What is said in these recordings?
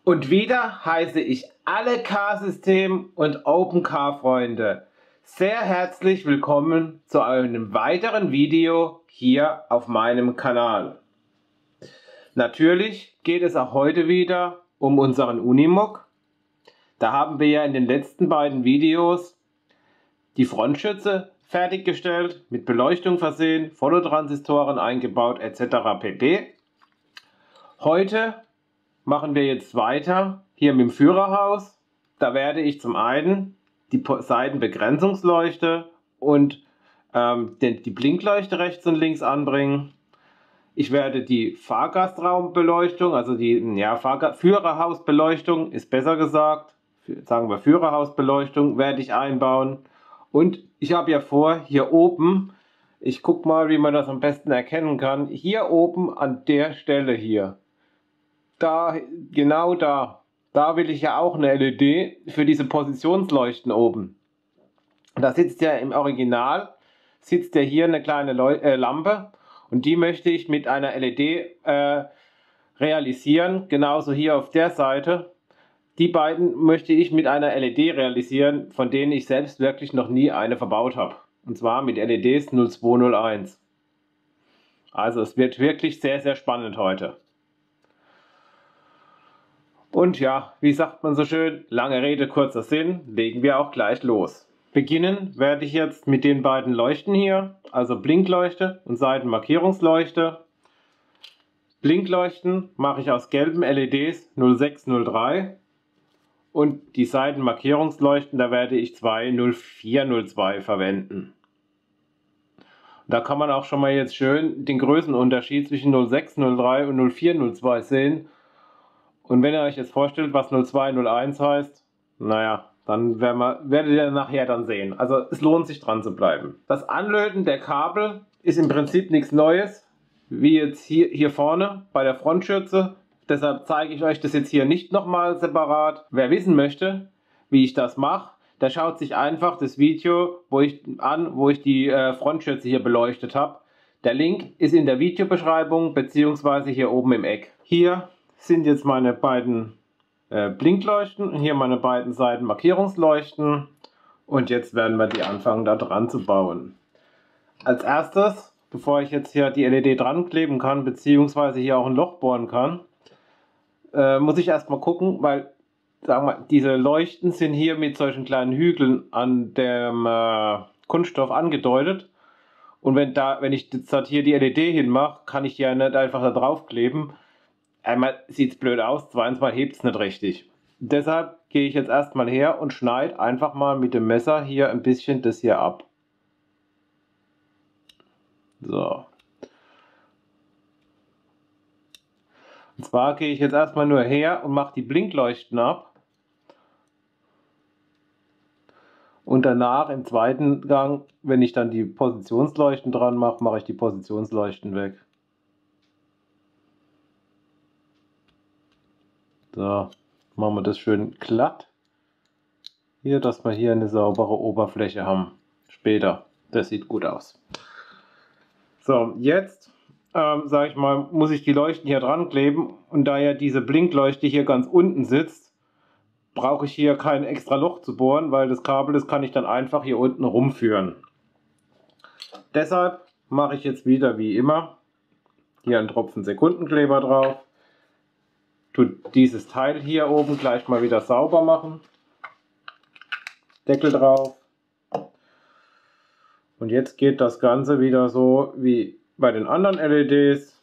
Und wieder heiße ich alle K-System- und OpenK-Freunde sehr herzlich willkommen zu einem weiteren Video hier auf meinem Kanal. Natürlich geht es auch heute wieder um unseren Unimog. Da haben wir ja in den letzten beiden Videos die Frontschütze fertiggestellt, mit Beleuchtung versehen, Phototransistoren eingebaut etc. pp. Heute machen wir jetzt weiter hier mit dem Führerhaus. Da werde ich zum einen die Seitenbegrenzungsleuchte und die Blinkleuchte rechts und links anbringen. Ich werde die Fahrgastraumbeleuchtung, also die Führerhausbeleuchtung ist besser gesagt, sagen wir Führerhausbeleuchtung, werde ich einbauen. Und ich habe ja vor, hier oben, ich gucke mal, wie man das am besten erkennen kann, hier oben an der Stelle hier, da, genau da will ich ja auch eine LED für diese Positionsleuchten oben. Da sitzt ja im Original, sitzt ja hier eine kleine Lampe und die möchte ich mit einer LED realisieren, genauso hier auf der Seite. Die beiden möchte ich mit einer LED realisieren, von denen ich selbst wirklich noch nie eine verbaut habe. Und zwar mit LEDs 0201. Also es wird wirklich sehr, sehr spannend heute. Und ja, wie sagt man so schön, lange Rede, kurzer Sinn, legen wir auch gleich los. Beginnen werde ich jetzt mit den beiden Leuchten hier, also Blinkleuchte und Seitenmarkierungsleuchte. Blinkleuchten mache ich aus gelben LEDs 0603 und die Seitenmarkierungsleuchten, da werde ich zwei 0402 verwenden. Da kann man auch schon mal jetzt schön den Größenunterschied zwischen 0603 und 0402 sehen. Und wenn ihr euch jetzt vorstellt, was 0201 heißt, naja, dann werdet ihr nachher dann sehen. Also es lohnt sich dran zu bleiben. Das Anlöten der Kabel ist im Prinzip nichts Neues, wie jetzt hier vorne bei der Frontschürze. Deshalb zeige ich euch das jetzt hier nicht nochmal separat. Wer wissen möchte, wie ich das mache, der schaut sich einfach das Video wo ich die Frontschürze hier beleuchtet habe. Der Link ist in der Videobeschreibung bzw. hier oben im Eck. Hier sind jetzt meine beiden Blinkleuchten, hier meine beiden Seitenmarkierungsleuchten und jetzt werden wir die anfangen da dran zu bauen. Als erstes, bevor ich jetzt hier die LED dran kleben kann bzw. hier auch ein Loch bohren kann, muss ich erstmal gucken, weil sagen wir, diese Leuchten sind hier mit solchen kleinen Hügeln an dem Kunststoff angedeutet. Und wenn ich jetzt hier die LED hinmache, kann ich die ja nicht einfach da drauf kleben. Einmal sieht es blöd aus, zweitens mal hebt es nicht richtig. Deshalb gehe ich jetzt erstmal her und schneide einfach mal mit dem Messer hier ein bisschen das hier ab. So. Und zwar gehe ich jetzt erstmal nur her und mache die Blinkleuchten ab. Und danach im zweiten Gang, wenn ich dann die Positionsleuchten dran mache, mache ich die Positionsleuchten weg. So, machen wir das schön glatt. Hier, dass wir hier eine saubere Oberfläche haben. Später. Das sieht gut aus. So, jetzt, sage ich mal, muss ich die Leuchten hier dran kleben. Und da ja diese Blinkleuchte hier ganz unten sitzt, brauche ich hier kein extra Loch zu bohren, weil das Kabel, das kann ich dann einfach hier unten rumführen. Deshalb mache ich jetzt wieder wie immer hier einen Tropfen Sekundenkleber drauf. Tue dieses Teil hier oben gleich mal wieder sauber machen. Deckel drauf. Und jetzt geht das Ganze wieder so wie bei den anderen LEDs.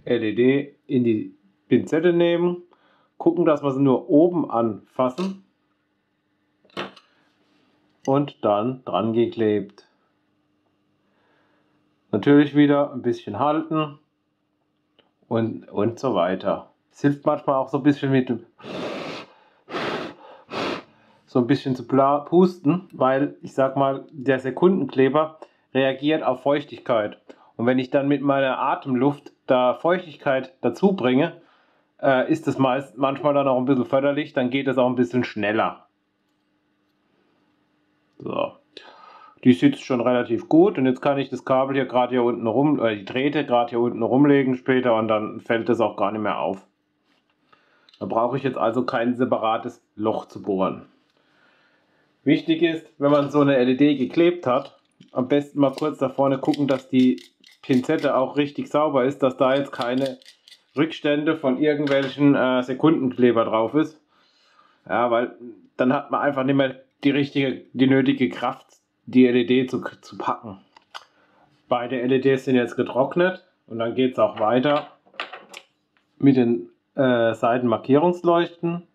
LED in die Pinzette nehmen. Gucken, dass wir sie nur oben anfassen. Und dann dran geklebt. Natürlich wieder ein bisschen halten. Und so weiter. Es hilft manchmal auch so ein bisschen mit dem zu pusten, weil ich sag mal, der Sekundenkleber reagiert auf Feuchtigkeit. Und wenn ich dann mit meiner Atemluft da Feuchtigkeit dazu bringe, ist das manchmal dann auch ein bisschen förderlich, dann geht es auch ein bisschen schneller. So. Die sitzt schon relativ gut und jetzt kann ich das Kabel hier gerade hier unten rum, die Drähte gerade hier unten rumlegen später und dann fällt das auch gar nicht mehr auf. Da brauche ich jetzt also kein separates Loch zu bohren. Wichtig ist, wenn man so eine LED geklebt hat, am besten mal kurz da vorne gucken, dass die Pinzette auch richtig sauber ist, dass da jetzt keine Rückstände von irgendwelchen Sekundenkleber drauf ist. Ja, weil dann hat man einfach nicht mehr die nötige Kraft, die LED zu packen. Beide LEDs sind jetzt getrocknet und dann geht es auch weiter mit den Seitenmarkierungsleuchten.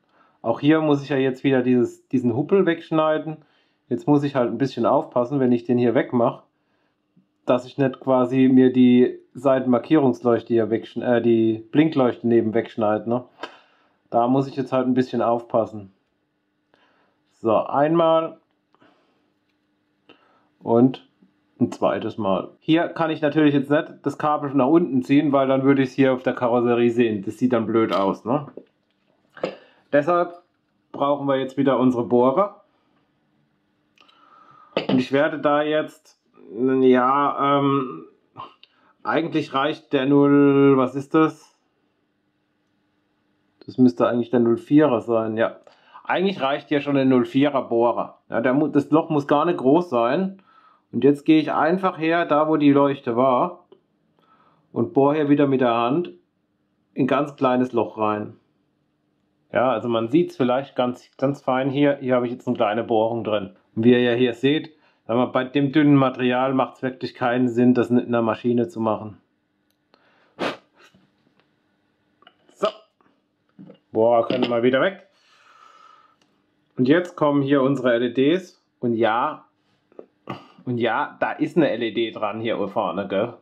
Auch hier muss ich ja jetzt wieder diesen Huppel wegschneiden. Jetzt muss ich halt ein bisschen aufpassen, wenn ich den hier wegmache, dass ich nicht quasi mir die Seitenmarkierungsleuchte hier die Blinkleuchte neben wegschneide. Ne? Da muss ich jetzt halt ein bisschen aufpassen. So, einmal und ein zweites Mal. Hier kann ich natürlich jetzt nicht das Kabel nach unten ziehen, weil dann würde ich es hier auf der Karosserie sehen. Das sieht dann blöd aus. Ne? Deshalb brauchen wir jetzt wieder unsere Bohrer. Und ich werde da jetzt, ja, eigentlich reicht der 0, was ist das? Das müsste eigentlich der 04er sein, ja. Eigentlich reicht hier schon der 04er Bohrer. Ja, das Loch muss gar nicht groß sein. Und jetzt gehe ich einfach her, da wo die Leuchte war, und bohre hier wieder mit der Hand ein ganz kleines Loch rein. Ja, also man sieht es vielleicht ganz fein hier. Hier habe ich jetzt eine kleine Bohrung drin. Und wie ihr ja hier seht, bei dem dünnen Material macht es wirklich keinen Sinn, das mit einer Maschine zu machen. So, Bohrer können mal wieder weg. Und jetzt kommen hier unsere LEDs. Und ja, da ist eine LED dran hier vorne, gell?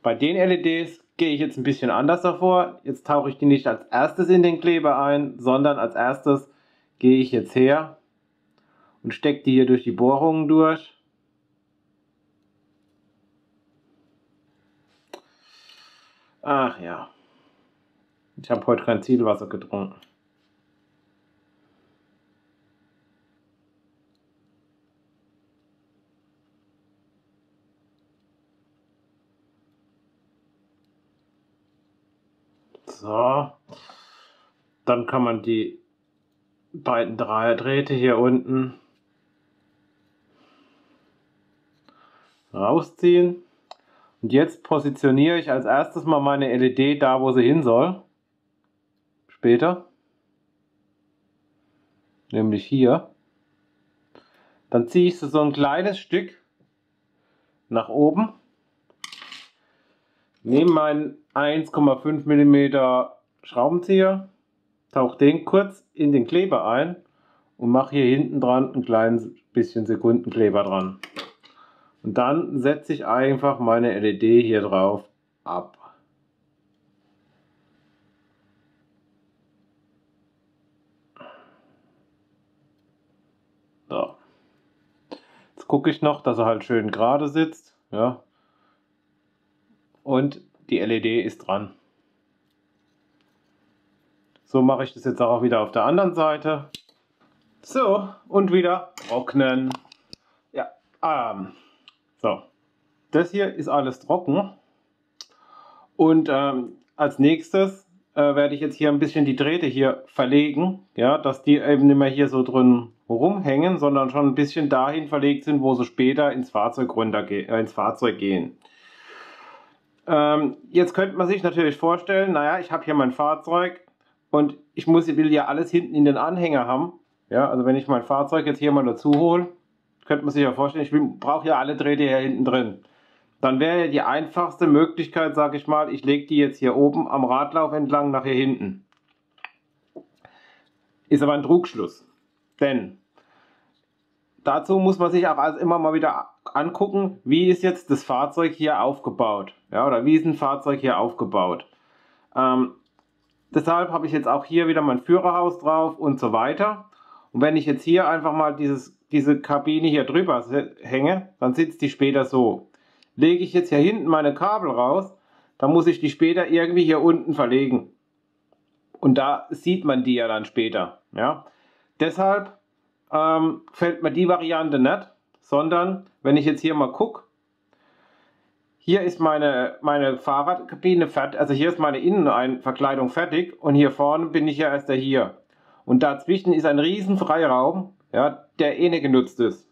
Bei den LEDs gehe ich jetzt ein bisschen anders davor. Jetzt tauche ich die nicht als erstes in den Kleber ein, sondern als erstes gehe ich jetzt her und stecke die hier durch die Bohrungen durch. Ach ja, ich habe heute kein Zielwasser getrunken. So, dann kann man die beiden Dreierdrähte hier unten rausziehen. Und jetzt positioniere ich als erstes mal meine LED da, wo sie hin soll. Später. Nämlich hier. Dann ziehe ich sie so ein kleines Stück nach oben. Nehme meinen 1,5 mm Schraubenzieher, tauche den kurz in den Kleber ein und mache hier hinten dran ein kleines bisschen Sekundenkleber dran. Und dann setze ich einfach meine LED hier drauf ab. So. Jetzt gucke ich noch, dass er halt schön gerade sitzt. Ja. Und die LED ist dran. So mache ich das jetzt auch wieder auf der anderen Seite. So, und wieder trocknen. Ja, so. Das hier ist alles trocken. Und als nächstes werde ich jetzt hier ein bisschen die Drähte hier verlegen. Ja, dass die eben nicht mehr hier so drin rumhängen, sondern schon ein bisschen dahin verlegt sind, wo sie später ins Fahrzeug gehen. Jetzt könnte man sich natürlich vorstellen, naja, ich habe hier mein Fahrzeug und will ja alles hinten in den Anhänger haben. Ja, also wenn ich mein Fahrzeug jetzt hier mal dazu hole, könnte man sich ja vorstellen, ich brauche ja alle Drähte hier hinten drin. Dann wäre ja die einfachste Möglichkeit, sage ich mal, ich lege die jetzt hier oben am Radlauf entlang nach hier hinten. Ist aber ein Trugschluss. Denn dazu muss man sich auch also immer mal wieder angucken, wie ist jetzt das Fahrzeug hier aufgebaut. Ja, oder wie ist ein Fahrzeug hier aufgebaut. Deshalb habe ich jetzt auch hier wieder mein Führerhaus drauf und so weiter. Und wenn ich jetzt hier einfach mal diese Kabine hier drüber hänge, dann sitzt die später so. Lege ich jetzt hier hinten meine Kabel raus, dann muss ich die später irgendwie hier unten verlegen. Und da sieht man die ja dann später. Ja? Deshalb fällt mir die Variante nicht, sondern wenn ich jetzt hier mal gucke, hier ist meine Fahrradkabine fertig, also hier ist meine Innenverkleidung fertig und hier vorne bin ich ja erst hier. Und dazwischen ist ein riesen Freiraum, ja, der eh nicht genutzt ist.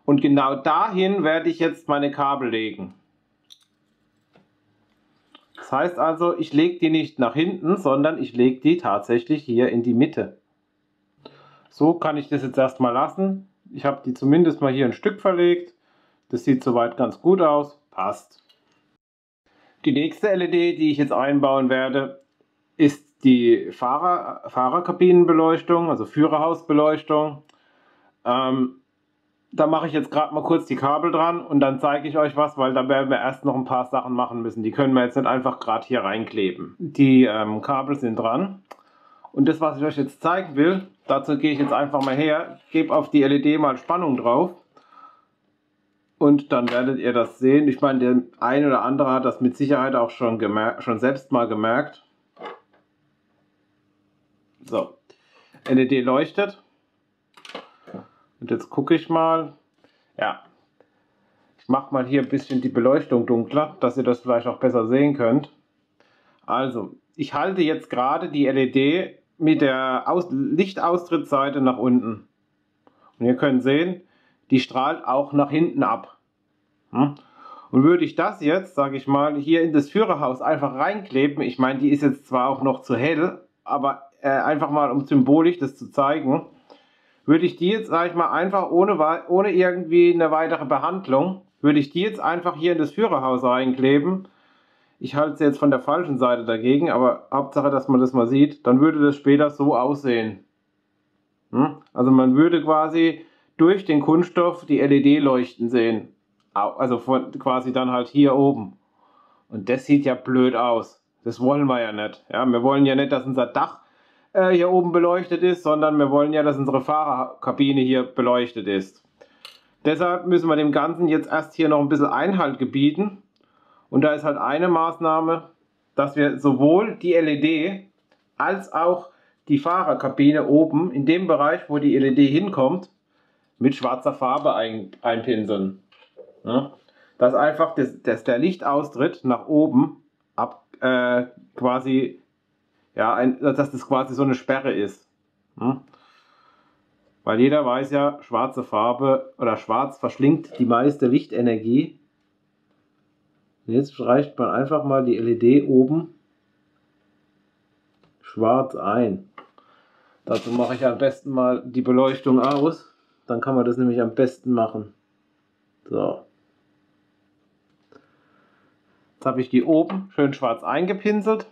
Und genau dahin werde ich jetzt meine Kabel legen. Das heißt also, ich lege die nicht nach hinten, sondern ich lege die tatsächlich hier in die Mitte. So kann ich das jetzt erstmal lassen. Ich habe die zumindest mal hier ein Stück verlegt. Das sieht soweit ganz gut aus. Passt. Die nächste LED, die ich jetzt einbauen werde, ist die Fahrerkabinenbeleuchtung, also Führerhausbeleuchtung. Da mache ich jetzt gerade mal kurz die Kabel dran und dann zeige ich euch was, weil da werden wir erst noch ein paar Sachen machen müssen. Die können wir jetzt nicht einfach gerade hier reinkleben. Die Kabel sind dran. Und das, was ich euch jetzt zeigen will, dazu gehe ich jetzt einfach mal her, gebe auf die LED mal Spannung drauf. Und dann werdet ihr das sehen. Ich meine, der eine oder andere hat das mit Sicherheit auch schon selbst mal gemerkt. So, LED leuchtet. Und jetzt gucke ich mal. Ja, ich mache mal hier ein bisschen die Beleuchtung dunkler, dass ihr das vielleicht auch besser sehen könnt. Also, ich halte jetzt gerade die LED mit der Lichtaustrittsseite nach unten. Und ihr könnt sehen, die strahlt auch nach hinten ab. Und würde ich das jetzt, sage ich mal, hier in das Führerhaus einfach reinkleben, ich meine, die ist jetzt zwar auch noch zu hell, aber einfach mal um symbolisch das zu zeigen, würde ich die jetzt, sage ich mal, einfach ohne irgendwie eine weitere Behandlung, würde ich die jetzt einfach hier in das Führerhaus reinkleben. Ich halte sie jetzt von der falschen Seite dagegen, aber Hauptsache, dass man das mal sieht, dann würde das später so aussehen. Also man würde quasi durch den Kunststoff die LED leuchten sehen. Also quasi dann halt hier oben. Und das sieht ja blöd aus. Das wollen wir ja nicht. Ja, wir wollen ja nicht, dass unser Dach hier oben beleuchtet ist, sondern wir wollen ja, dass unsere Fahrerkabine hier beleuchtet ist. Deshalb müssen wir dem Ganzen jetzt erst hier noch ein bisschen Einhalt gebieten. Und da ist halt eine Maßnahme, dass wir sowohl die LED als auch die Fahrerkabine oben in dem Bereich, wo die LED hinkommt, mit schwarzer Farbe einpinseln. Ja? Dass einfach der Lichtaustritt nach oben quasi, ja, dass das quasi so eine Sperre ist. Ja? Weil jeder weiß ja, schwarze Farbe oder schwarz verschlingt die meiste Lichtenergie. Jetzt reicht man einfach mal die LED oben schwarz ein. Dazu mache ich am besten mal die Beleuchtung aus. Dann kann man das nämlich am besten machen. So. Jetzt habe ich die oben schön schwarz eingepinselt.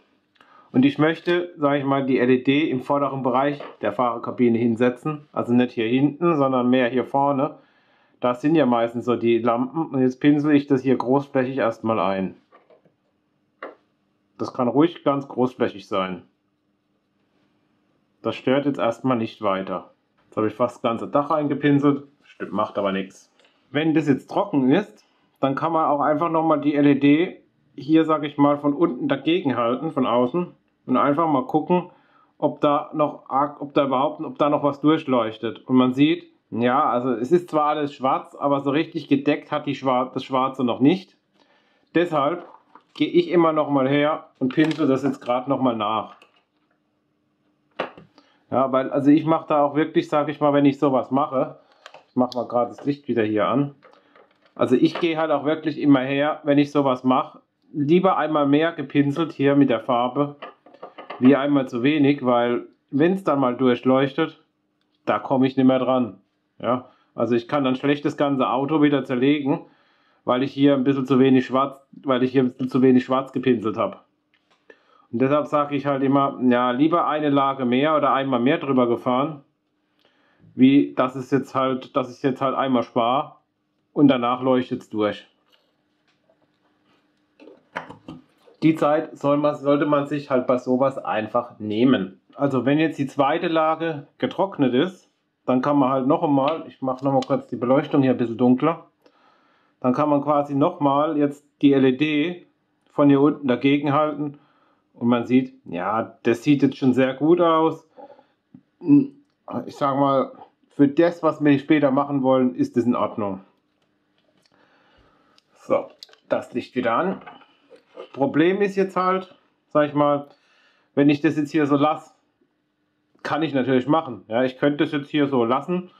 Und ich möchte, sage ich mal, die LED im vorderen Bereich der Fahrerkabine hinsetzen. Also nicht hier hinten, sondern mehr hier vorne. Das sind ja meistens so die Lampen. Und jetzt pinsel ich das hier großflächig erstmal ein. Das kann ruhig ganz großflächig sein. Das stört jetzt erstmal nicht weiter. Jetzt habe ich fast das ganze Dach eingepinselt. Macht aber nichts. Wenn das jetzt trocken ist, dann kann man auch einfach nochmal die LED hier, sage ich mal, von unten dagegen halten, von außen. Und einfach mal gucken, ob da noch was durchleuchtet. Und man sieht, ja, also es ist zwar alles schwarz, aber so richtig gedeckt hat das Schwarze noch nicht. Deshalb gehe ich immer noch mal her und pinsel das jetzt gerade noch mal nach. Ja, weil also ich mache da auch wirklich, sage ich mal, wenn ich sowas mache, ich mache mal gerade das Licht wieder hier an. Also ich gehe halt auch wirklich immer her, wenn ich sowas mache, lieber einmal mehr gepinselt hier mit der Farbe, wie einmal zu wenig, weil wenn es dann mal durchleuchtet, da komme ich nicht mehr dran. Ja, also ich kann dann schlecht das ganze Auto wieder zerlegen, weil ich hier ein bisschen zu wenig schwarz gepinselt habe. Und deshalb sage ich halt immer, ja, lieber eine Lage mehr oder einmal mehr drüber gefahren, wie dass ich jetzt halt einmal spare und danach leuchtet es durch. Die Zeit sollte man sich halt bei sowas einfach nehmen. Also wenn jetzt die zweite Lage getrocknet ist, dann kann man halt noch einmal, ich mache noch mal kurz die Beleuchtung hier ein bisschen dunkler, dann kann man quasi nochmal jetzt die LED von hier unten dagegen halten und man sieht, ja, das sieht jetzt schon sehr gut aus. Ich sage mal, für das, was wir später machen wollen, ist das in Ordnung. So, das Licht wieder an. Problem ist jetzt halt, sag ich mal, wenn ich das jetzt hier so lasse, kann ich natürlich machen. Ja, ich könnte das jetzt hier so lassen.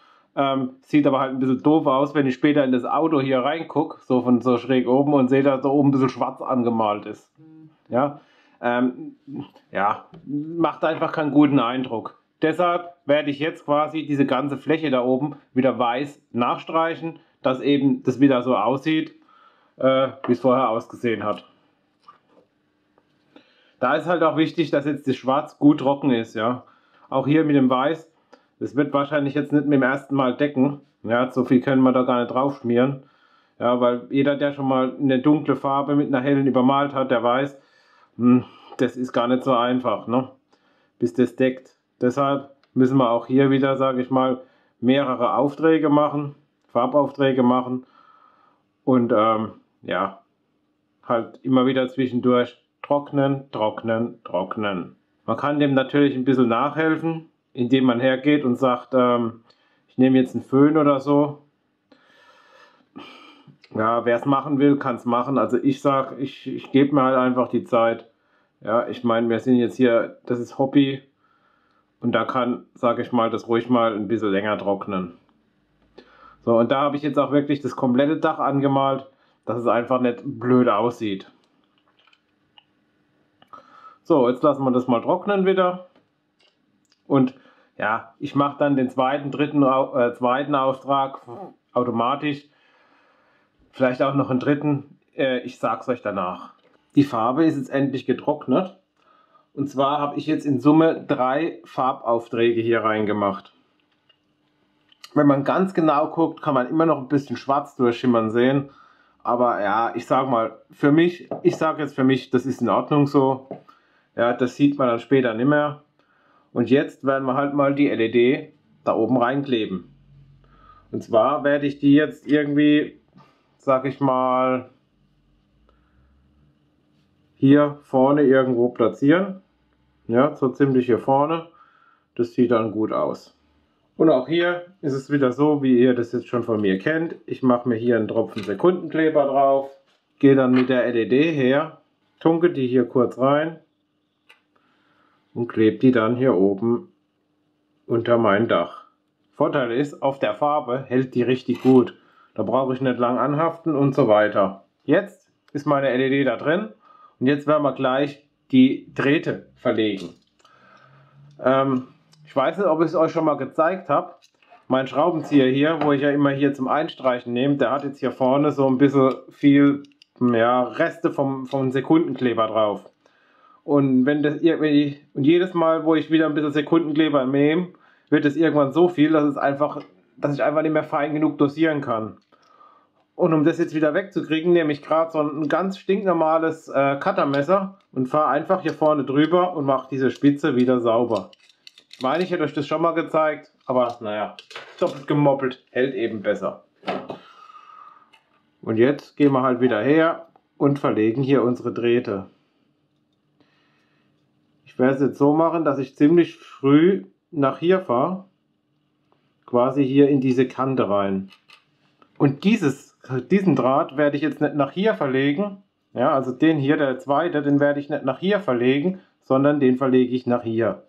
Sieht aber halt ein bisschen doof aus, wenn ich später in das Auto hier reingucke, so von so schräg oben und sehe, dass da oben ein bisschen schwarz angemalt ist. Ja, ja, macht einfach keinen guten Eindruck. Deshalb werde ich jetzt quasi diese ganze Fläche da oben wieder weiß nachstreichen, dass eben das wieder so aussieht, wie es vorher ausgesehen hat. Da ist halt auch wichtig, dass jetzt das Schwarz gut trocken ist. Ja, auch hier mit dem Weiß. Das wird wahrscheinlich jetzt nicht mit dem ersten Mal decken. Ja, so viel können wir da gar nicht drauf schmieren. Ja, weil jeder, der schon mal eine dunkle Farbe mit einer hellen übermalt hat, der weiß, das ist gar nicht so einfach, ne? Bis das deckt. Deshalb müssen wir auch hier wieder, sage ich mal, mehrere Aufträge machen, Farbaufträge machen und ja, halt immer wieder zwischendurch trocknen, trocknen, trocknen. Man kann dem natürlich ein bisschen nachhelfen, indem man hergeht und sagt, ich nehme jetzt einen Föhn oder so. Ja, wer es machen will, kann es machen. Also ich sage, ich gebe mir halt einfach die Zeit. Ja, ich meine, wir sind jetzt hier, das ist Hobby und da kann, sage ich mal, das ruhig mal ein bisschen länger trocknen. So, und da habe ich jetzt auch wirklich das komplette Dach angemalt, dass es einfach nicht blöd aussieht. So, jetzt lassen wir das mal trocknen wieder. Und ja, ich mache dann den zweiten Auftrag automatisch. Vielleicht auch noch einen dritten. Ich sag's euch danach. Die Farbe ist jetzt endlich getrocknet. Und zwar habe ich jetzt in Summe 3 Farbaufträge hier reingemacht. Wenn man ganz genau guckt, kann man immer noch ein bisschen schwarz durchschimmern sehen. Aber ja, ich sage mal, für mich, das ist in Ordnung so. Ja, das sieht man dann später nicht mehr. Und jetzt werden wir halt mal die LED da oben reinkleben. Und zwar werde ich die jetzt irgendwie, sag ich mal, hier vorne irgendwo platzieren. Ja, so ziemlich hier vorne. Das sieht dann gut aus. Und auch hier ist es wieder so, wie ihr das jetzt schon von mir kennt. Ich mache mir hier einen Tropfen Sekundenkleber drauf, gehe dann mit der LED her, tunke die hier kurz rein und klebe die dann hier oben unter mein Dach. Vorteil ist, auf der Farbe hält die richtig gut. Da brauche ich nicht lang anhaften und so weiter. Jetzt ist meine LED da drin und jetzt werden wir gleich die Drähte verlegen. Ich weiß nicht, ob ich es euch schon mal gezeigt habe. Mein Schraubenzieher hier, wo ich ja immer hier zum Einstreichen nehme, der hat jetzt hier vorne so ein bisschen viel, ja, Reste vom Sekundenkleber drauf. Und wenn das irgendwie, und jedes Mal, wo ich wieder ein bisschen Sekundenkleber nehme, wird es irgendwann so viel, dass ich einfach nicht mehr fein genug dosieren kann. Und um das jetzt wieder wegzukriegen, nehme ich gerade so ein ganz stinknormales Cuttermesser und fahre einfach hier vorne drüber und mache diese Spitze wieder sauber. Ich meine, ich hätte euch das schon mal gezeigt, aber naja, doppelt gemoppelt hält eben besser. Und jetzt gehen wir halt wieder her und verlegen hier unsere Drähte. Ich werde es jetzt so machen, dass ich ziemlich früh nach hier fahre, quasi hier in diese Kante rein. Und diesen Draht werde ich jetzt nicht nach hier verlegen, ja, also den hier, der zweite, den werde ich nicht nach hier verlegen, sondern den verlege ich nach hier.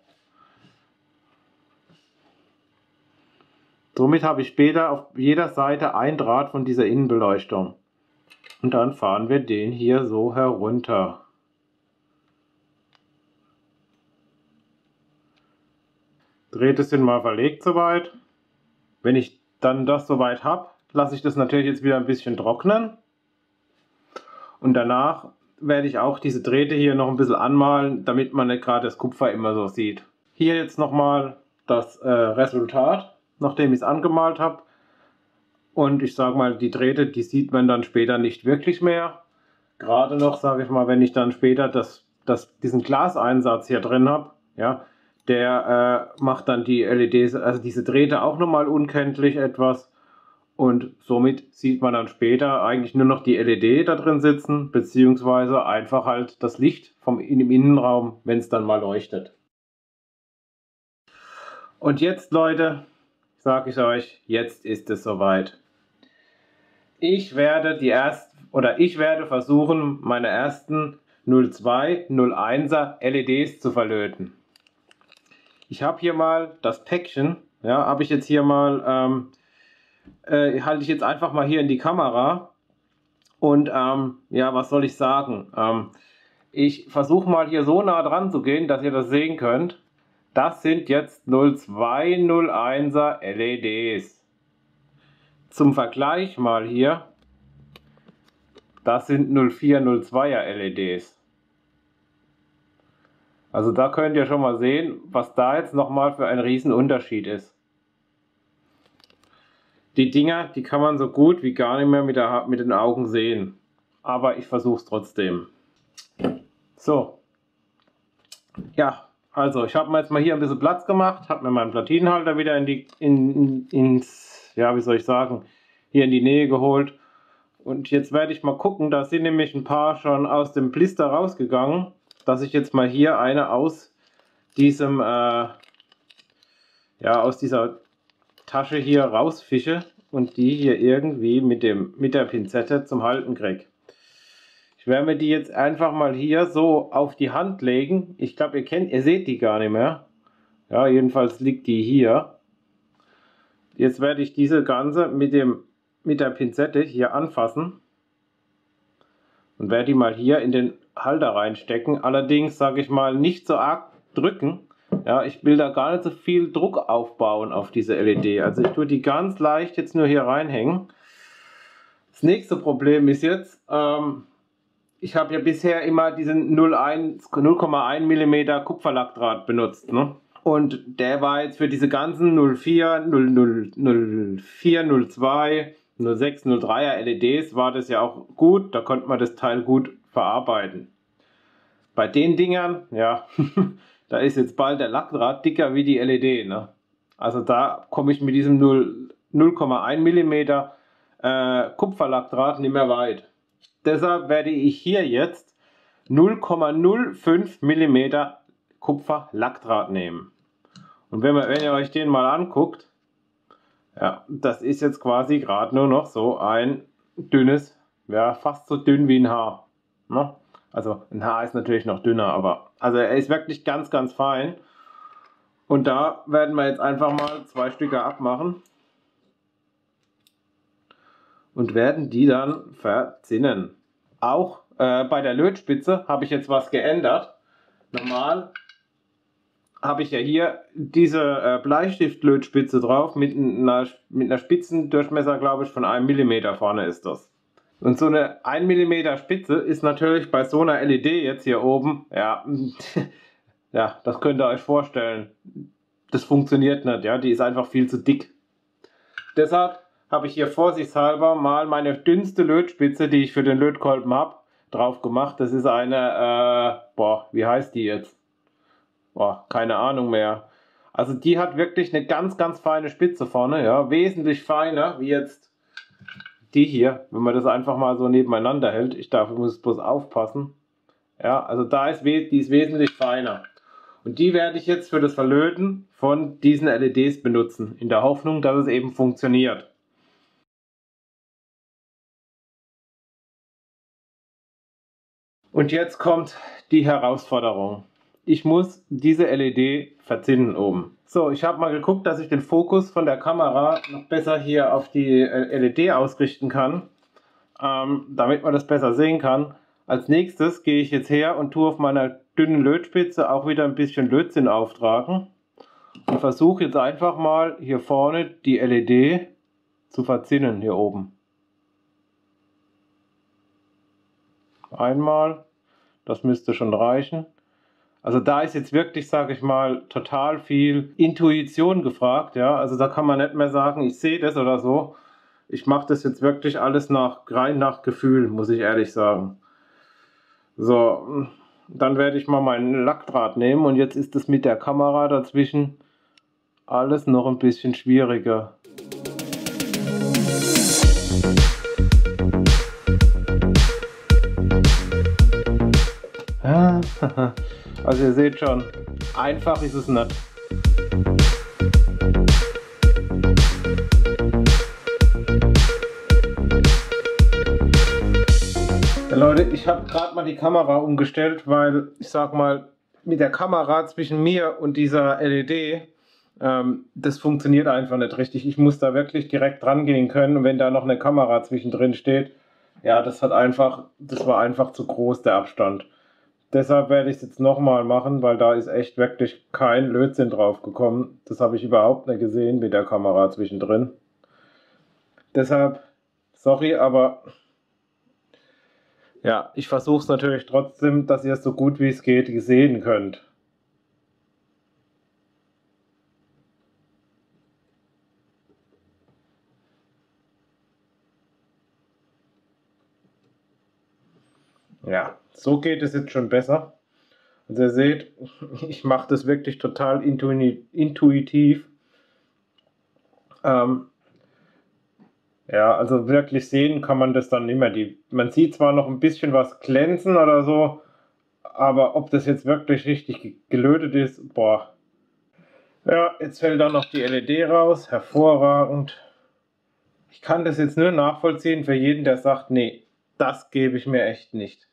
Somit habe ich später auf jeder Seite ein Draht von dieser Innenbeleuchtung. Und dann fahren wir den hier so herunter. Drähte sind mal verlegt soweit. Wenn ich dann das soweit habe, lasse ich das natürlich jetzt wieder ein bisschen trocknen. Und danach werde ich auch diese Drähte hier noch ein bisschen anmalen, damit man nicht gerade das Kupfer immer so sieht. Hier jetzt nochmal das Resultat, nachdem ich es angemalt habe. Und ich sage mal, die Drähte, die sieht man dann später nicht wirklich mehr. Gerade noch, sage ich mal, wenn ich dann später diesen Glaseinsatz hier drin habe, ja, der macht dann die LEDs, also diese Drähte auch nochmal unkenntlich etwas. Und somit sieht man dann später eigentlich nur noch die LED da drin sitzen, beziehungsweise einfach halt das Licht im Innenraum, wenn es dann mal leuchtet. Und jetzt, Leute, sage ich euch, jetzt ist es soweit. Ich werde oder ich werde versuchen, meine ersten 02, 01er LEDs zu verlöten. Ich habe hier mal das Päckchen, ja, habe ich jetzt hier mal, halte ich jetzt einfach mal hier in die Kamera und ja, was soll ich sagen? Ich versuche mal hier so nah dran zu gehen, dass ihr das sehen könnt. Das sind jetzt 02, 01er LEDs. Zum Vergleich mal hier, das sind 04, 02er LEDs. Also da könnt ihr schon mal sehen, was da jetzt nochmal für ein Riesenunterschied ist. Die Dinger, die kann man so gut wie gar nicht mehr mit den Augen sehen. Aber ich versuche es trotzdem. So. Ja, also ich habe mir jetzt mal hier ein bisschen Platz gemacht, habe mir meinen Platinenhalter wieder ins, ja, wie soll ich sagen, hier in die Nähe geholt. Und jetzt werde ich mal gucken, da sind nämlich ein paar schon aus dem Blister rausgegangen, dass ich jetzt mal hier eine aus diesem, ja, aus dieser Tasche hier rausfische und die hier irgendwie mit der Pinzette zum Halten kriege. Ich werde mir die jetzt einfach mal hier so auf die Hand legen. Ich glaube, ihr seht die gar nicht mehr. Ja, jedenfalls liegt die hier. Jetzt werde ich diese ganze mit der Pinzette hier anfassen und werde die mal hier in den Halter reinstecken. Allerdings, sage ich mal, nicht so arg drücken. Ja, ich will da gar nicht so viel Druck aufbauen auf diese LED. Also ich tue die ganz leicht jetzt nur hier reinhängen. Das nächste Problem ist jetzt, ich habe ja bisher immer diesen 0,1 mm Kupferlackdraht benutzt, ne? Und der war jetzt für diese ganzen 04, 02, 06, 03er LEDs war das ja auch gut. Da konnte man das Teil gut verarbeiten. Bei den Dingern, ja, da ist jetzt bald der Lackdraht dicker wie die LED, ne? Also da komme ich mit diesem 0,1 mm Kupferlackdraht nicht mehr weit. Deshalb werde ich hier jetzt 0,05 mm Kupferlackdraht nehmen. Und wenn ihr euch den mal anguckt, ja, das ist jetzt quasi gerade nur noch so ein dünnes, ja, fast so dünn wie ein Haar. Ne? Also ein Haar ist natürlich noch dünner, aber also er ist wirklich ganz, ganz fein. Und da werden wir jetzt einfach mal 2 Stücke abmachen und werden die dann verzinnen. Auch bei der Lötspitze habe ich jetzt was geändert. Normal habe ich ja hier diese Bleistift-Lötspitze drauf mit einer Spitzendurchmesser, glaube ich, von 1 mm vorne ist das. Und so eine 1 mm Spitze ist natürlich bei so einer LED jetzt hier oben, ja, ja, das könnt ihr euch vorstellen. Das funktioniert nicht, ja, die ist einfach viel zu dick. Deshalb habe ich hier vorsichtshalber mal meine dünnste Lötspitze, die ich für den Lötkolben habe, drauf gemacht. Das ist eine, wie heißt die jetzt? Boah, keine Ahnung mehr. Also die hat wirklich eine ganz, ganz feine Spitze vorne, ja, wesentlich feiner wie jetzt die hier, wenn man das einfach mal so nebeneinander hält. Ich muss bloß aufpassen. Ja, also die ist wesentlich feiner. Und die werde ich jetzt für das Verlöten von diesen LEDs benutzen, in der Hoffnung, dass es eben funktioniert. Und jetzt kommt die Herausforderung. Ich muss diese LED verzinnen oben. So, ich habe mal geguckt, dass ich den Fokus von der Kamera noch besser hier auf die LED ausrichten kann, damit man das besser sehen kann. Als nächstes gehe ich jetzt her und tue auf meiner dünnen Lötspitze auch wieder ein bisschen Lötzinn auftragen und versuche jetzt einfach mal hier vorne die LED zu verzinnen hier oben. Einmal, das müsste schon reichen. Also da ist jetzt wirklich, sage ich mal, total viel Intuition gefragt, ja. Also da kann man nicht mehr sagen, ich sehe das oder so. Ich mache das jetzt wirklich alles rein nach Gefühl, muss ich ehrlich sagen. So, dann werde ich mal meinen Lackdraht nehmen und jetzt ist es mit der Kamera dazwischen alles noch ein bisschen schwieriger. Also ihr seht schon, einfach ist es nicht. ich habe gerade mal die Kamera umgestellt, weil ich sag mal, mit der Kamera zwischen mir und dieser LED, das funktioniert einfach nicht richtig. Ich muss da wirklich direkt dran gehen können und wenn da noch eine Kamera zwischendrin steht, ja, das war einfach zu groß, der Abstand. Deshalb werde ich es jetzt nochmal machen, weil da ist echt wirklich kein Lötzinn drauf gekommen. Das habe ich überhaupt nicht gesehen mit der Kamera zwischendrin. Deshalb, sorry, aber ja, ich versuche es natürlich trotzdem, dass ihr es so gut wie es geht sehen könnt. Ja, so geht es jetzt schon besser. Also ihr seht, ich mache das wirklich total intuitiv. Ja, also wirklich sehen kann man das dann nicht mehr. Man sieht zwar noch ein bisschen was glänzen oder so, aber ob das jetzt wirklich richtig gelötet ist, boah. Ja, jetzt fällt da noch die LED raus, hervorragend. Ich kann das jetzt nur nachvollziehen für jeden, der sagt, nee, das gebe ich mir echt nicht.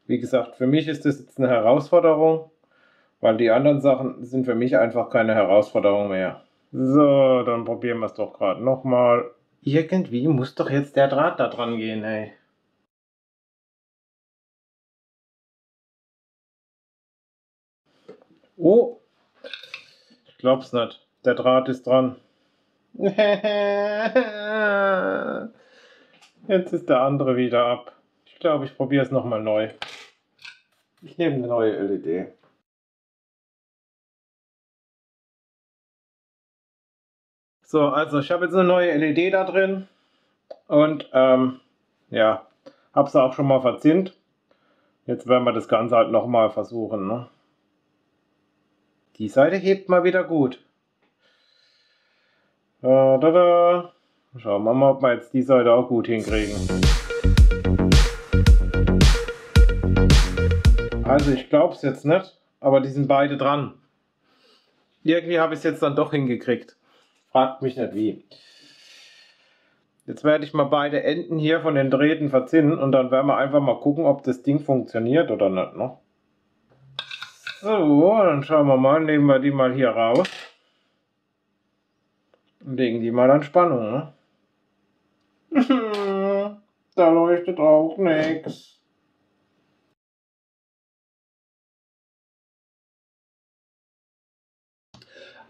Wie gesagt, für mich ist das jetzt eine Herausforderung, weil die anderen Sachen sind für mich einfach keine Herausforderung mehr. So, dann probieren wir es doch gerade nochmal. Irgendwie muss doch jetzt der Draht da dran gehen, ey. Oh, ich glaub's nicht. Der Draht ist dran. Jetzt ist der andere wieder ab. Ich glaube, ich probiere es nochmal neu. Ich nehme eine neue LED. So, also ich habe jetzt eine neue LED da drin und ja, habe sie auch schon mal verzinnt. Jetzt werden wir das Ganze halt nochmal versuchen. Ne? Die Seite hebt mal wieder gut. Da. Schauen wir mal, ob wir jetzt die Seite auch gut hinkriegen. Also ich glaube es jetzt nicht, aber die sind beide dran. Irgendwie habe ich es jetzt dann doch hingekriegt. Fragt mich nicht wie. Jetzt werde ich mal beide Enden hier von den Drähten verzinnen und dann werden wir einfach mal gucken, ob das Ding funktioniert oder nicht. Ne? So, dann schauen wir mal, nehmen wir die mal hier raus. Und legen die mal an Spannung. Ne? Da leuchtet auch nichts.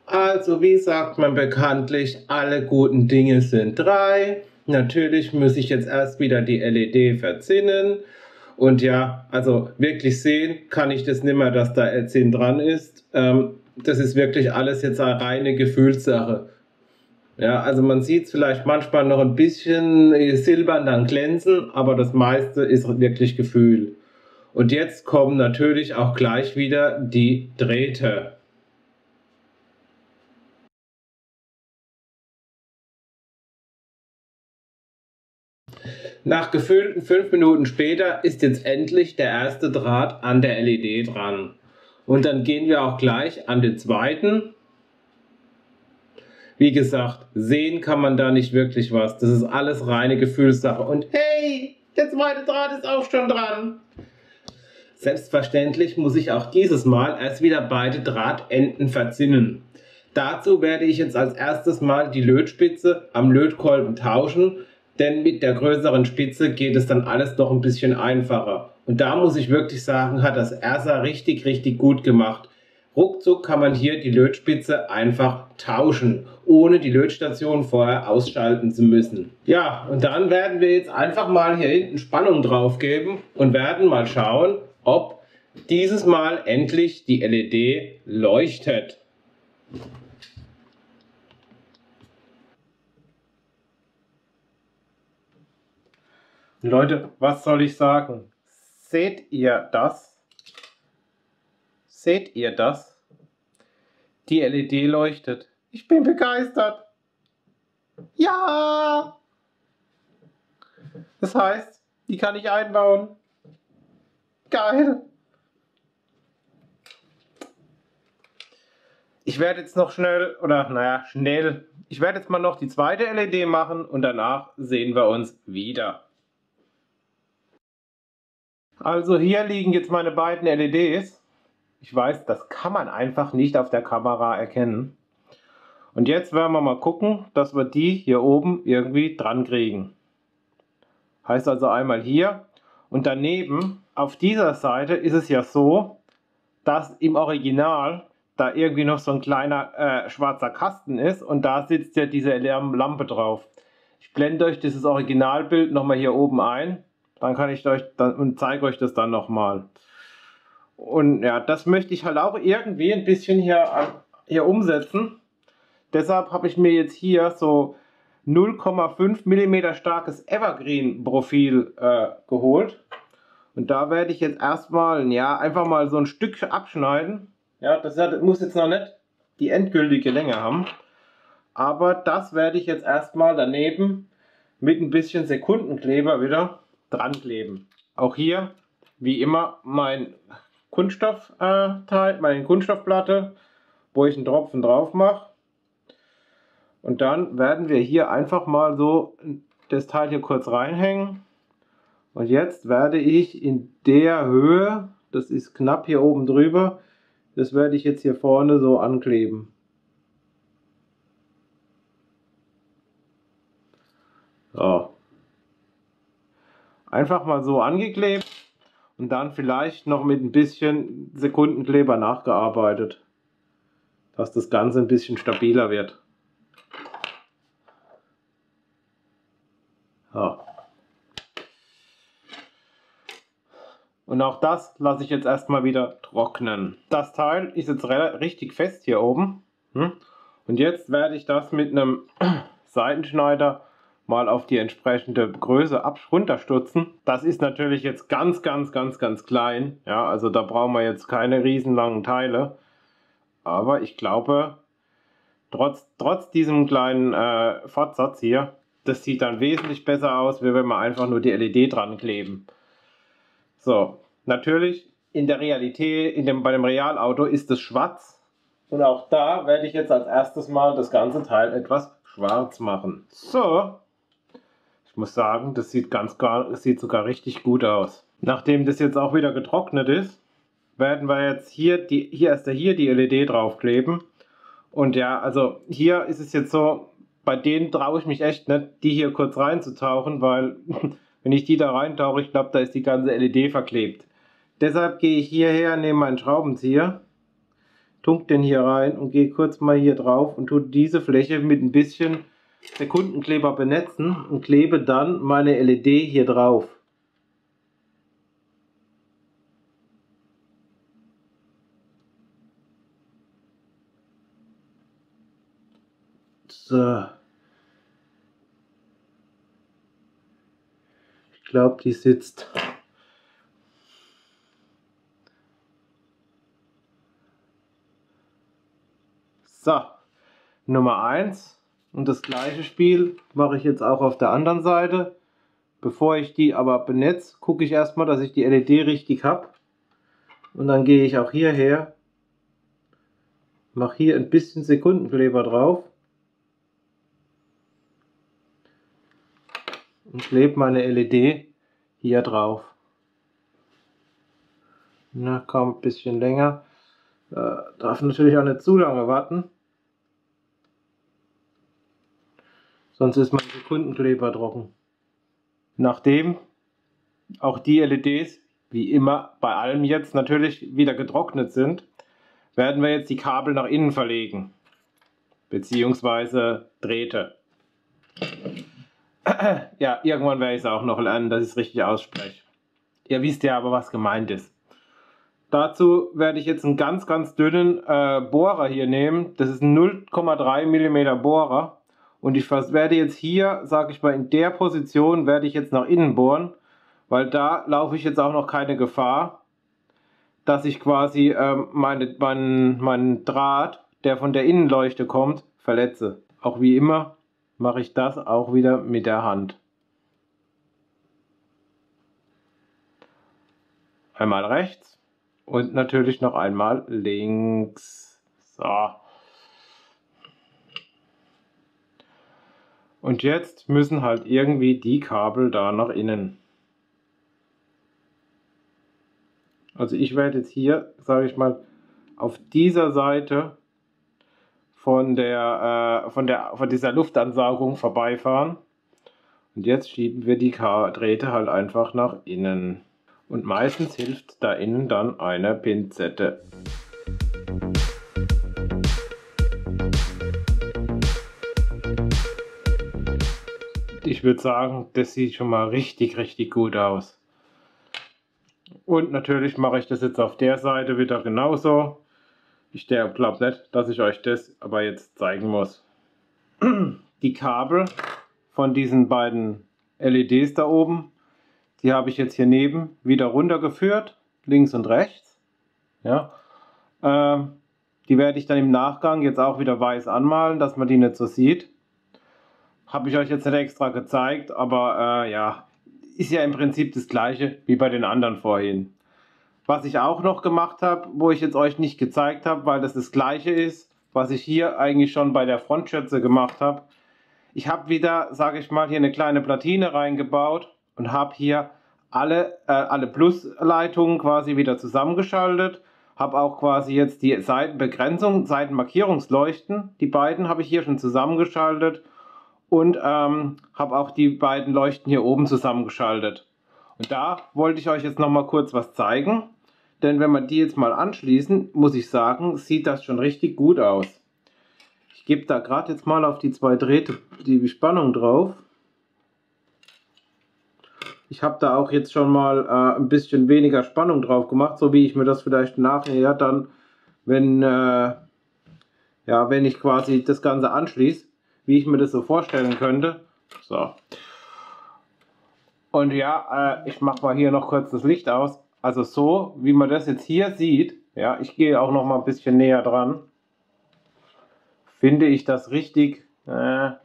Also wie sagt man bekanntlich, alle guten Dinge sind drei. Natürlich muss ich jetzt erst wieder die LED verzinnen. Und ja, also wirklich sehen kann ich das nicht mehr, dass da L10 dran ist. Das ist wirklich alles jetzt eine reine Gefühlssache. Ja, also man sieht es vielleicht manchmal noch ein bisschen silbern dann glänzen, aber das meiste ist wirklich Gefühl. Und jetzt kommen natürlich auch gleich wieder die Drähte. Nach gefühlten 5 Minuten später ist jetzt endlich der erste Draht an der LED dran. Und dann gehen wir auch gleich an den zweiten. Wie gesagt, sehen kann man da nicht wirklich was. Das ist alles reine Gefühlssache. Und hey, der zweite Draht ist auch schon dran. Selbstverständlich muss ich auch dieses Mal erst wieder beide Drahtenden verzinnen. Dazu werde ich jetzt als erstes mal die Lötspitze am Lötkolben tauschen, denn mit der größeren Spitze geht es dann alles noch ein bisschen einfacher. Und da muss ich wirklich sagen, hat das Ersa richtig gut gemacht. Ruckzuck kann man hier die Lötspitze einfach tauschen, ohne die Lötstation vorher ausschalten zu müssen. Ja, und dann werden wir jetzt einfach mal hier hinten Spannung drauf geben und werden mal schauen, ob dieses Mal endlich die LED leuchtet. Leute, was soll ich sagen? Seht ihr das? Seht ihr das? Die LED leuchtet. Ich bin begeistert. Ja! Das heißt, die kann ich einbauen. Geil! Ich werde jetzt noch schnell, ich werde jetzt mal noch die zweite LED machen und danach sehen wir uns wieder. Also hier liegen jetzt meine beiden LEDs. Ich weiß, das kann man einfach nicht auf der Kamera erkennen. Und jetzt werden wir mal gucken, dass wir die hier oben irgendwie dran kriegen. Heißt also einmal hier und daneben auf dieser Seite ist es ja so, dass im Original da irgendwie noch so ein kleiner schwarzer Kasten ist und da sitzt ja diese Lampe drauf. Ich blende euch dieses Originalbild nochmal hier oben ein, dann kann ich euch dann und zeige euch das dann nochmal. Und ja, das möchte ich halt auch irgendwie ein bisschen hier umsetzen. Deshalb habe ich mir jetzt hier so 0,5 mm starkes Evergreen Profil geholt. Und da werde ich jetzt erstmal, ja, einfach mal so ein Stück abschneiden. Ja, das muss jetzt noch nicht die endgültige Länge haben. Aber das werde ich jetzt erstmal daneben mit ein bisschen Sekundenkleber wieder dran kleben. Auch hier, wie immer, mein Kunststoffteil, meine Kunststoffplatte, wo ich einen Tropfen drauf mache. Und dann werden wir hier einfach mal so das Teil hier kurz reinhängen. Und jetzt werde ich in der Höhe, das ist knapp hier oben drüber, das werde ich jetzt hier vorne so ankleben. So. Einfach mal so angeklebt und dann vielleicht noch mit ein bisschen Sekundenkleber nachgearbeitet, dass das Ganze ein bisschen stabiler wird. So. Und auch das lasse ich jetzt erstmal wieder trocknen. Das Teil ist jetzt richtig fest hier oben. Und jetzt werde ich das mit einem Seitenschneider mal auf die entsprechende Größe runterstutzen. Das ist natürlich jetzt ganz klein. Ja, also da brauchen wir jetzt keine riesenlangen Teile. Aber ich glaube, trotz diesem kleinen Fortsatz hier, das sieht dann wesentlich besser aus, wie wenn wir einfach nur die LED dran kleben. So, natürlich in der Realität, bei dem Realauto ist es schwarz. Und auch da werde ich jetzt als erstes mal das ganze Teil etwas schwarz machen. So, ich muss sagen, das sieht sogar richtig gut aus. Nachdem das jetzt auch wieder getrocknet ist, werden wir jetzt hier die LED draufkleben. Und ja, also hier ist es jetzt so, bei denen traue ich mich echt nicht, die hier kurz reinzutauchen, weil wenn ich die da reintauche, ich glaube, da ist die ganze LED verklebt. Deshalb gehe ich hierher, nehme meinen Schraubenzieher, tunk den hier rein und gehe kurz mal hier drauf und tue diese Fläche mit ein bisschen Sekundenkleber benetzen und klebe dann meine LED hier drauf. So. Ich glaube, die sitzt. So, Nummer 1. Und das gleiche Spiel mache ich jetzt auch auf der anderen Seite. Bevor ich die aber benetze, gucke ich erstmal, dass ich die LED richtig habe. Und dann gehe ich auch hierher, mache hier ein bisschen Sekundenkleber drauf und klebe meine LED hier drauf. Na komm, ein bisschen länger. Darf natürlich auch nicht zu lange warten. Sonst ist mein Sekundenkleber trocken. Nachdem auch die LEDs, wie immer bei allem jetzt natürlich wieder getrocknet sind, werden wir jetzt die Kabel nach innen verlegen. Beziehungsweise Drähte. Ja, irgendwann werde ich es auch noch lernen, dass ich es richtig ausspreche. Ihr wisst ja aber, was gemeint ist. Dazu werde ich jetzt einen ganz dünnen Bohrer hier nehmen. Das ist ein 0,3 mm Bohrer. Und ich werde jetzt hier, sage ich mal, in der Position werde ich jetzt nach innen bohren, weil da laufe ich jetzt auch noch keine Gefahr, dass ich quasi meinen Draht, der von der Innenleuchte kommt, verletze. Auch wie immer mache ich das auch wieder mit der Hand. Einmal rechts und natürlich noch einmal links. So. Und jetzt müssen halt irgendwie die Kabel da nach innen. Also ich werde jetzt hier, sage ich mal, auf dieser Seite von dieser Luftansaugung vorbeifahren. Und jetzt schieben wir die Drähte halt einfach nach innen. Und meistens hilft da innen dann eine Pinzette. Ich würde sagen, das sieht schon mal richtig, richtig gut aus. Und natürlich mache ich das jetzt auf der Seite wieder genauso. Ich glaube nicht, dass ich euch das aber jetzt zeigen muss. Die Kabel von diesen beiden LEDs da oben, die habe ich jetzt hier neben wieder runtergeführt, links und rechts. Ja, die werde ich dann im Nachgang jetzt auch wieder weiß anmalen, dass man die nicht so sieht. Habe ich euch jetzt nicht extra gezeigt, aber ja, ist ja im Prinzip das gleiche wie bei den anderen vorhin. Was ich auch noch gemacht habe, wo ich jetzt euch nicht gezeigt habe, weil das gleiche ist, was ich hier eigentlich schon bei der Frontschürze gemacht habe. Ich habe wieder, sage ich mal, hier eine kleine Platine reingebaut und habe hier alle Plusleitungen quasi wieder zusammengeschaltet. Habe auch quasi jetzt die Seitenbegrenzung, Seitenmarkierungsleuchten, die beiden habe ich hier schon zusammengeschaltet. Und habe auch die beiden Leuchten hier oben zusammengeschaltet. Und da wollte ich euch jetzt noch mal kurz was zeigen. Denn wenn wir die jetzt mal anschließen, muss ich sagen, sieht das schon richtig gut aus. Ich gebe da gerade jetzt mal auf die zwei Drähte die Spannung drauf. Ich habe da auch jetzt schon mal ein bisschen weniger Spannung drauf gemacht, so wie ich mir das vielleicht nachher dann, wenn ich quasi das Ganze anschließe, wie ich mir das so vorstellen könnte. So. Und ja, ich mache mal hier noch kurz das Licht aus. Also so, wie man das jetzt hier sieht, ja, ich gehe auch noch mal ein bisschen näher dran, finde ich das richtig, ja,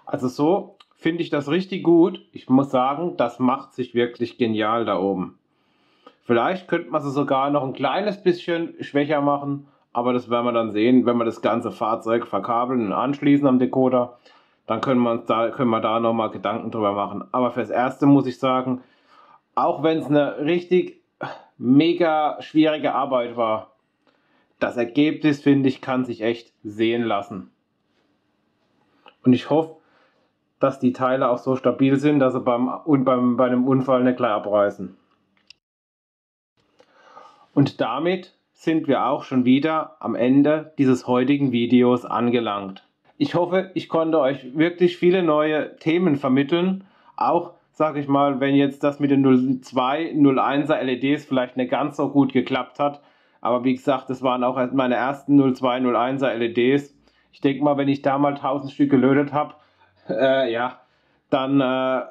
also so finde ich das richtig gut. Ich muss sagen, das macht sich wirklich genial da oben. Vielleicht könnte man sie sogar noch ein kleines bisschen schwächer machen, aber das werden wir dann sehen, wenn wir das ganze Fahrzeug verkabeln und anschließen am Decoder. Dann können wir da nochmal Gedanken drüber machen. Aber fürs Erste muss ich sagen, auch wenn es eine richtig mega schwierige Arbeit war, das Ergebnis, finde ich, kann sich echt sehen lassen. Und ich hoffe, dass die Teile auch so stabil sind, dass sie bei einem Unfall nicht gleich abreißen. Und damit sind wir auch schon wieder am Ende dieses heutigen Videos angelangt. Ich hoffe, ich konnte euch wirklich viele neue Themen vermitteln. Auch, sage ich mal, wenn jetzt das mit den 02, 01er LEDs vielleicht nicht ganz so gut geklappt hat. Aber wie gesagt, das waren auch meine ersten 02, 01er LEDs. Ich denke mal, wenn ich da mal 1000 Stück gelötet habe, ja, dann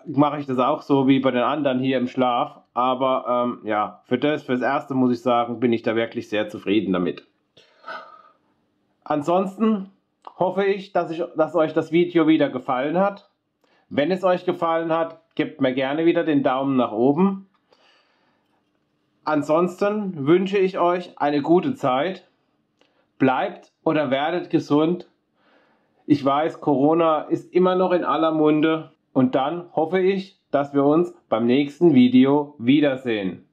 mache ich das auch so wie bei den anderen hier im Schlaf. Aber ja, fürs Erste muss ich sagen, bin ich da wirklich sehr zufrieden damit. Ansonsten hoffe ich, dass euch das Video wieder gefallen hat. Wenn es euch gefallen hat, gebt mir gerne wieder den Daumen nach oben. Ansonsten wünsche ich euch eine gute Zeit. Bleibt oder werdet gesund. Ich weiß, Corona ist immer noch in aller Munde. Und dann hoffe ich, dass wir uns beim nächsten Video wiedersehen.